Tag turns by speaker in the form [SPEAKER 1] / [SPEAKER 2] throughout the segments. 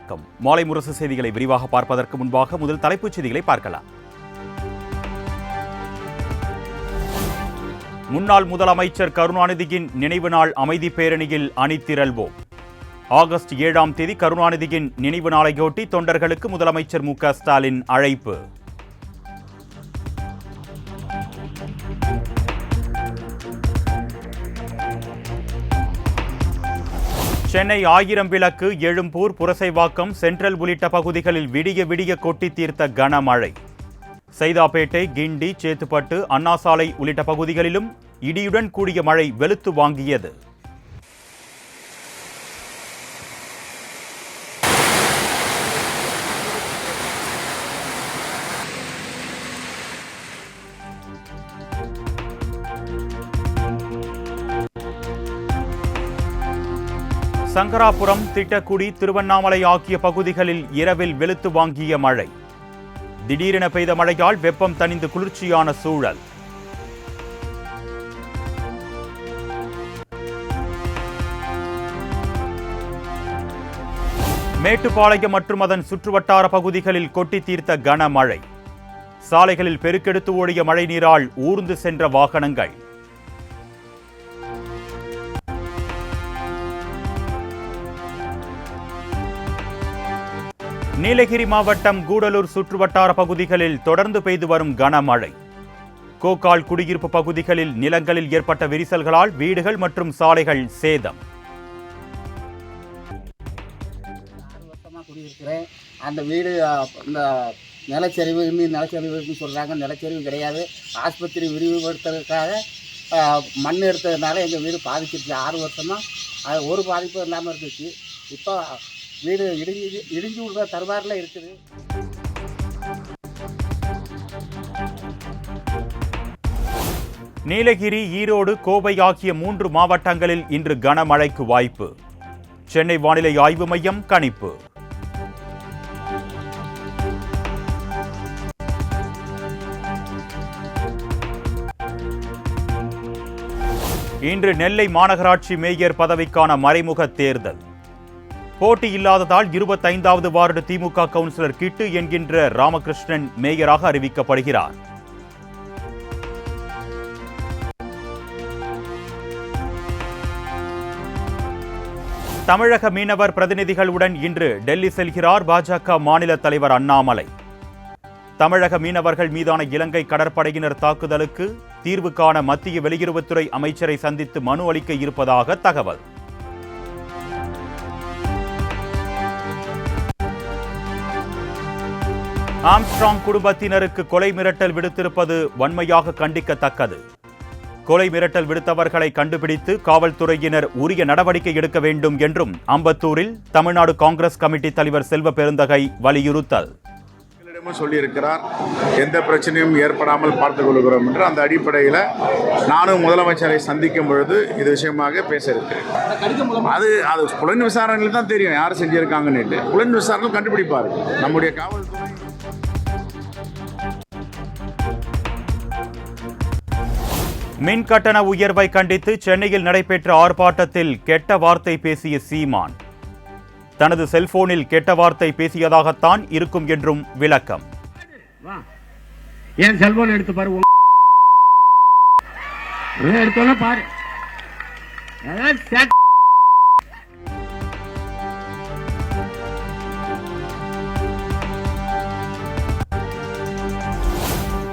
[SPEAKER 1] வணக்கம். மாலை முரசு செய்திகளை விரிவாக பார்ப்பதற்கு முன்பாக முதல் தலைப்புச் செய்திகளை பார்க்கலாம். முன்னாள் முதலமைச்சர் கருணாநிதியின் நினைவு நாள் அமைதி பேரணியில் அணிதிரள்வோம். ஆகஸ்ட் 7ஆம் தேதி கருணாநிதியின் நினைவு நாளையொட்டி தொண்டர்களுக்கு முதலமைச்சர் மு.க. ஸ்டாலின் அழைப்பு. சென்னை ஆயிரம் விளக்கு, எழும்பூர், புரசைவாக்கம், சென்ட்ரல் உள்ளிட்ட பகுதிகளில் விடிய விடிய கொட்டி தீர்த்த கனமழை. சைதாப்பேட்டை, கிண்டி, சேத்துப்பட்டு, அண்ணாசாலை உள்ளிட்ட பகுதிகளிலும் இடியுடன் கூடிய மழை வெளுத்து வாங்கியது. சங்கராபுரம், திட்டக்குடி, திருவண்ணாமலை ஆகிய பகுதிகளில் இரவில் வெளுத்து வாங்கிய மழை. திடீரென பெய்த மழையால் வெப்பம் தணிந்து குளிர்ச்சியான சூழல். மேட்டுப்பாளையம் மற்றும் அதன் சுற்றுவட்டார பகுதிகளில் கொட்டி தீர்த்த கனமழை. சாலைகளில் பெருக்கெடுத்து ஓடிய மழை நீரால் ஊர்ந்து சென்ற வாகனங்கள். நீலகிரி மாவட்டம் கூடலூர் சுற்றுவட்டார பகுதிகளில் தொடர்ந்து பெய்து வரும் கனமழை. கோக்கால் குடியிருப்பு பகுதிகளில் நிலங்களில் ஏற்பட்ட விரிசல்களால் வீடுகள் மற்றும் சாலைகள் சேதம்.
[SPEAKER 2] அந்த வீடு இந்த நிலச்சரிவு இன்னும் நிலச்சரிவுன்னு சொல்கிறாங்க. நிலச்சரிவு கிடையாது. ஆஸ்பத்திரி விரிவுபடுத்துறதுக்காக மண் எடுத்ததுனால எங்கள் வீடு பாதிச்சிருச்சு. 6 வருஷமாக ஒரு பாதிப்பும் இல்லாமல் இருந்துச்சு. இப்போ வீடு இடிஞ்சு விடுற தருவாரில் இருக்குது.
[SPEAKER 1] நீலகிரி, ஈரோடு, கோவை ஆகிய 3 மாவட்டங்களில் இன்று கனமழைக்கு வாய்ப்பு. சென்னை வானிலை ஆய்வு மையம் கணிப்பு. இன்று நெல்லை மாநகராட்சி மேயர் பதவிக்கான மறைமுக தேர்தல். போட்டி இல்லாததால் 25வது வார்டு திமுக கவுன்சிலர் கிட்டு என்கின்ற ராமகிருஷ்ணன் மேயராக அறிவிக்கப்படுகிறார். தமிழக மீனவர் பிரதிநிதிகளுடன் இன்று டெல்லி செல்கிறார் பாஜக மாநில தலைவர் அண்ணாமலை. தமிழக மீனவர்கள் மீதான இலங்கை கடற்படையினர் தாக்குதலுக்கு தீர்வு காண மத்திய வெளியுறவுத்துறை அமைச்சரை சந்தித்து மனு அளிக்க இருப்பதாக தகவல். ஆம்ஸ்ட்ராங் குடும்பத்தினருக்கு கொலை மிரட்டல் விடுத்திருப்பது வன்மையாக கண்டிக்கத்தக்கது. கொலை மிரட்டல் விடுத்தவர்களை கண்டுபிடித்து காவல்துறையினர் உரிய நடவடிக்கை எடுக்க வேண்டும் என்றும் அம்பத்தூரில் தமிழ்நாடு காங்கிரஸ் கமிட்டி தலைவர் செல்வ பெருந்தகை வலியுறுத்தல்.
[SPEAKER 3] சொல்லியிருக்கிறார், எந்த பிரச்சனையும் ஏற்படாமல் பார்த்துக் கொள்கிறோம் என்று. அந்த அடிப்படையில் நானும் முதலமைச்சரை சந்திக்கும் பொழுது இது விஷயமாக பேச இருக்கிறேன். அது புலன் விசாரணையில் தான் தெரியும் யார் செஞ்சிருக்காங்கன்னு. புலன் விசாரணை கண்டுபிடிப்பார் நம்முடைய காவல்துறை.
[SPEAKER 1] மின் கட்டண உயர்வை கண்டித்து சென்னையில் நடைபெற்ற ஆர்ப்பாட்டத்தில் கெட்ட வார்த்தை பேசிய சீமான். தனது செல்போனில் கெட்ட வார்த்தை பேசியதாகத்தான் இருக்கும் என்றும் விளக்கம்.
[SPEAKER 4] என் செல்போன் எடுத்து பாரு, எடுத்தோன்னு பாரு.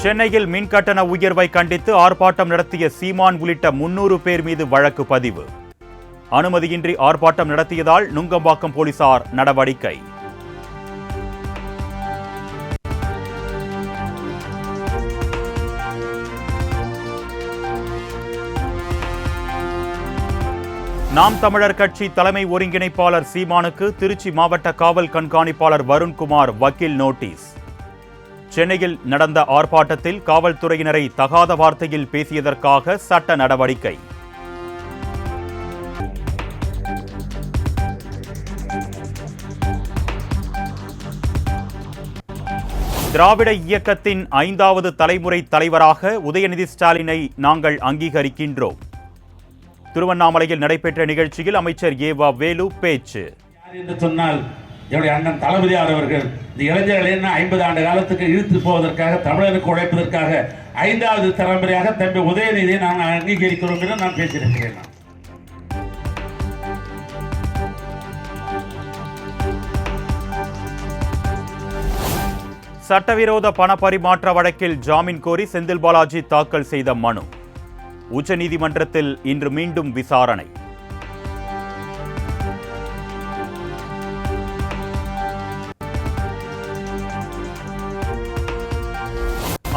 [SPEAKER 1] சென்னையில் மின் கட்டண உயர்வை கண்டித்து ஆர்ப்பாட்டம் நடத்திய சீமான் உள்ளிட்ட 300 பேர் மீது வழக்கு பதிவு. அனுமதியின்றி ஆர்ப்பாட்டம் நடத்தியதால் நுங்கம்பாக்கம் போலீசார் நடவடிக்கை. நாம் தமிழர் கட்சி தலைமை ஒருங்கிணைப்பாளர் சீமானுக்கு திருச்சி மாவட்ட காவல் கண்காணிப்பாளர் வருண்குமார் வக்கீல் நோட்டீஸ். சென்னையில் நடந்த ஆர்ப்பாட்டத்தில் காவல்துறையினரை தகாத வார்த்தையில் பேசியதற்காக சட்ட நடவடிக்கை. திராவிட இயக்கத்தின் 5வது தலைமுறை தலைவராக உதயநிதி ஸ்டாலினை நாங்கள் அங்கீகரிக்கின்றோம். திருவண்ணாமலையில் நடைபெற்ற நிகழ்ச்சியில் அமைச்சர் ஏவா வேலு பேச்சு.
[SPEAKER 5] என்று சொன்னால் என்னுடைய அண்ணன் தளபதியார் அவர்கள் இந்த இளைஞர்களை 50 ஆண்டு காலத்துக்கு இழுத்து போவதற்காக, தமிழருக்கு உழைப்பதற்காக 5வது தலைமுறையாக தம்பி உதயநிதியை நாங்கள் அங்கீகரிக்கிறோம் என்று நான் பேசியிருக்கிறேன்.
[SPEAKER 1] சட்டவிரோத பண பரிமாற்ற வழக்கில் ஜாமீன் கோரி செந்தில் பாலாஜி தாக்கல் செய்த மனு உச்சநீதிமன்றத்தில் இன்று மீண்டும் விசாரணை.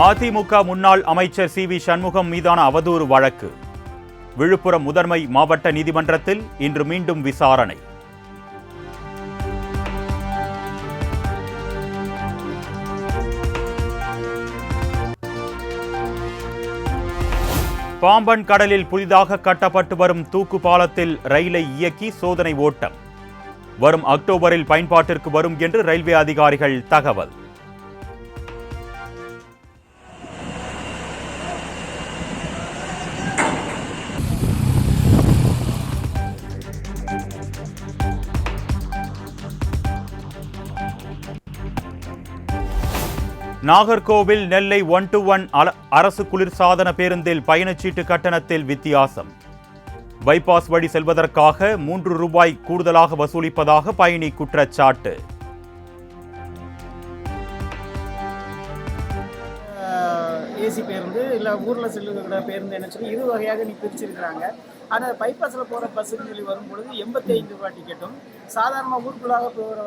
[SPEAKER 1] அதிமுக முன்னாள் அமைச்சர் CV சண்முகம் மீதான அவதூறு வழக்கு விழுப்புரம் முதன்மை மாவட்ட நீதிமன்றத்தில் இன்று மீண்டும் விசாரணை. பாம்பன் கடலில் புதிதாக கட்டப்பட்டு வரும் தூக்கு பாலத்தில் ரயிலை இயக்கி சோதனை ஓட்டம் வரும் அக்டோபரில் பயன்பாட்டிற்கு வரும் என்று ரயில்வே அதிகாரிகள் தகவல். நாகர்கோவில் நெல்லை 1-to-1 அரசு குளிர்சாதன பேருந்தில் பயணச்சீட்டு கட்டணத்தில் வித்தியாசம். பைபாஸ் வழி செல்வதற்காக 3 ரூபாய் கூடுதலாக வசூலிப்பதாக பயணி குற்றச்சாட்டு.
[SPEAKER 6] ஏசி பேருந்து இல்லை ஊரில் செல்லுகிற பேருந்து என்ன சொல்லி இரு வகையாக நீ பிரிச்சிருக்கிறாங்க. ஆனால் பைபாஸில் போகிற பஸ்ஸுன்னு சொல்லி வரும்பொழுது 85 ரூபா டிக்கெட்டும், சாதாரணமாக ஊருக்குள்ளாக போகிற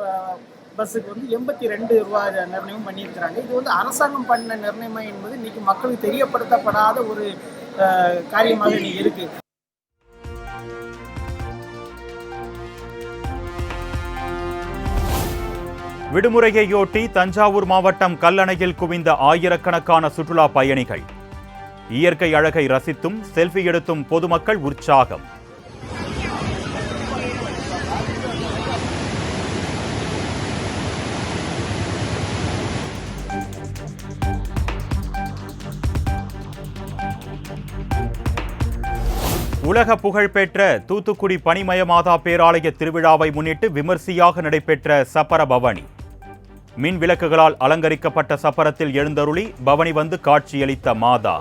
[SPEAKER 6] பஸ்ஸுக்கு வந்து 82 ரூபா நிர்ணயம் பண்ணியிருக்கிறாங்க. இது வந்து அரசாங்கம் பண்ண நிர்ணயம் என்பது இன்னைக்கு மக்களுக்கு தெரியப்படுத்தப்படாத ஒரு காரியமாக இன்னைக்கு இருக்கு.
[SPEAKER 1] விடுமுறையையொட்டி தஞ்சாவூர் மாவட்டம் கல்லணையில் குவிந்த ஆயிரக்கணக்கான சுற்றுலா பயணிகள். இயற்கை அழகை ரசித்தும் செல்ஃபி எடுத்தும் பொதுமக்கள் உற்சாகம். உலக புகழ்பெற்ற தூத்துக்குடி பனிமயமாதா பேராலய திருவிழாவை முன்னிட்டு விமர்சையாக நடைபெற்ற சப்பர பவனி. மின் விளக்குகளால் அலங்கரிக்கப்பட்ட சப்பரத்தில் எழுந்தருளி பவனி வந்து காட்சியளித்த மாதா.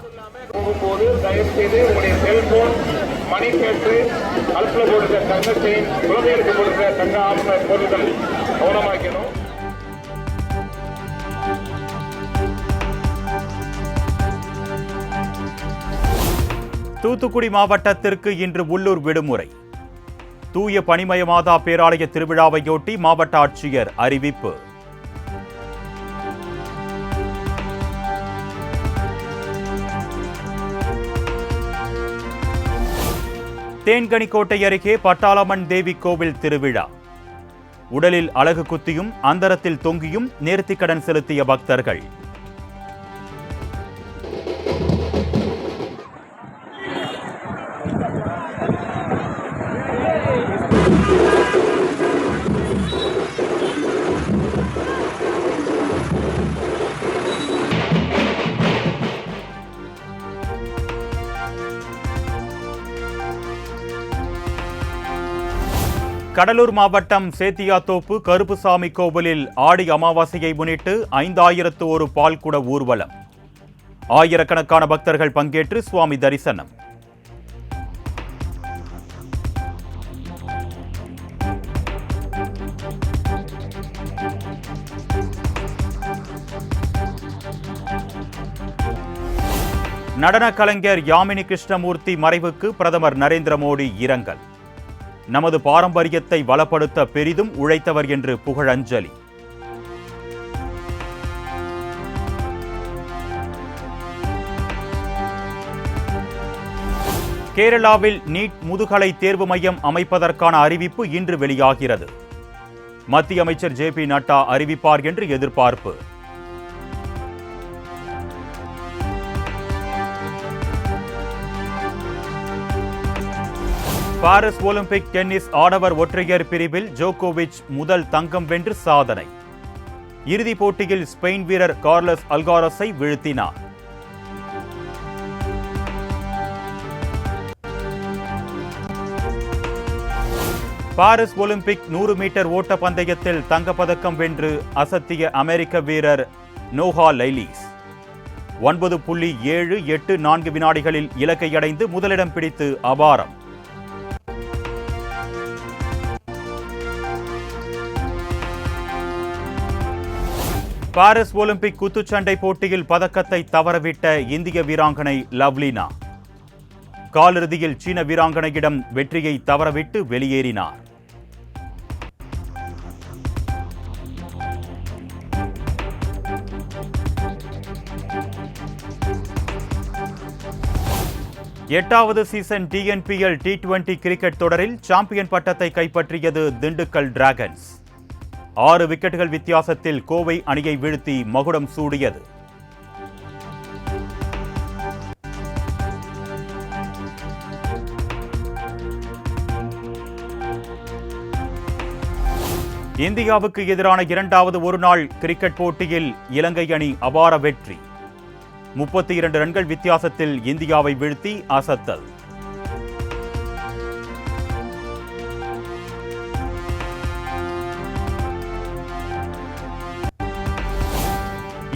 [SPEAKER 1] தூத்துக்குடி மாவட்டத்திற்கு இன்று உள்ளூர் விடுமுறை. தூய பனிமயமாதா பேராலய திருவிழாவையொட்டி மாவட்ட ஆட்சியர் அறிவிப்பு. தேன்கனிக்கோட்டை அருகே பட்டாளம்மன் தேவி கோவில் திருவிழா. உடலில் அலகு குத்தியும் அந்தரத்தில் தொங்கியும் நேர்த்திக்கடன் செலுத்திய பக்தர்கள். கடலூர் மாவட்டம் சேத்தியாத்தோப்பு கருப்புசாமி கோவிலில் ஆடி அமாவாசையை முன்னிட்டு 5001 பால்குட ஊர்வலம். ஆயிரக்கணக்கான பக்தர்கள் பங்கேற்று சுவாமி தரிசனம். நடன கலைஞர் யாமினி கிருஷ்ணமூர்த்தி மறைவுக்கு பிரதமர் நரேந்திர மோடி இரங்கல். நமது பாரம்பரியத்தை வளப்படுத்த பெரிதும் உழைத்தவர் என்று புகழஞ்சலி. கேரளாவில் நீட் முதுகலை தேர்வு மையம் அமைப்பதற்கான அறிவிப்பு இன்று வெளியாகிறது. மத்திய அமைச்சர் JP நட்டா அறிவிப்பார் என்று எதிர்பார்ப்பு. பாரிஸ் ஒலிம்பிக் டென்னிஸ் ஆடவர் ஒற்றையர் பிரிவில் ஜோகோவிச் முதல் தங்கம் வென்று சாதனை. இறுதிப் போட்டியில் ஸ்பெயின் வீரர் கார்லஸ் அல்காரஸை வீழ்த்தினார். பாரிஸ் ஒலிம்பிக் 100 மீட்டர் ஓட்ட பந்தயத்தில் தங்கப்பதக்கம் வென்று அசத்திய அமெரிக்க வீரர் நோஹா லைலீஸ் 9.784 வினாடிகளில் இலக்கை அடைந்து முதலிடம் பிடித்து அபாரம். பாரிஸ் ஒலிம்பிக் குத்துச்சண்டை போட்டியில் பதக்கத்தை தவறவிட்ட இந்திய வீராங்கனை லவ்லினா காலிறுதியில் சீன வீராங்கனையிடம் வெற்றியை தவறவிட்டு வெளியேறினார். எட்டாவது சீசன் டிஎன்பிஎல் T20 கிரிக்கெட் தொடரில் சாம்பியன் பட்டத்தை கைப்பற்றியது திண்டுக்கல் டிராகன்ஸ். 6 விக்கெட்டுகள் வித்தியாசத்தில் கோவை அணியை வீழ்த்தி மகுடம் சூடியது. இந்தியாவுக்கு எதிரான 2வது ஒருநாள் கிரிக்கெட் போட்டியில் இலங்கை அணி அபார வெற்றி. 32 ரன்கள் வித்தியாசத்தில் இந்தியாவை வீழ்த்தி அசத்தல்.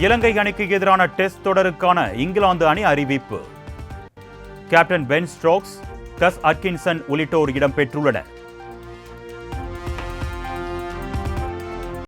[SPEAKER 1] இலங்கை அணிக்கு எதிரான டெஸ்ட் தொடருக்கான இங்கிலாந்து அணி அறிவிப்பு. கேப்டன் பென் ஸ்டோக்ஸ், கஸ் அட்கின்சன் உள்ளிட்டோர் இடம்பெற்றுள்ளனர்.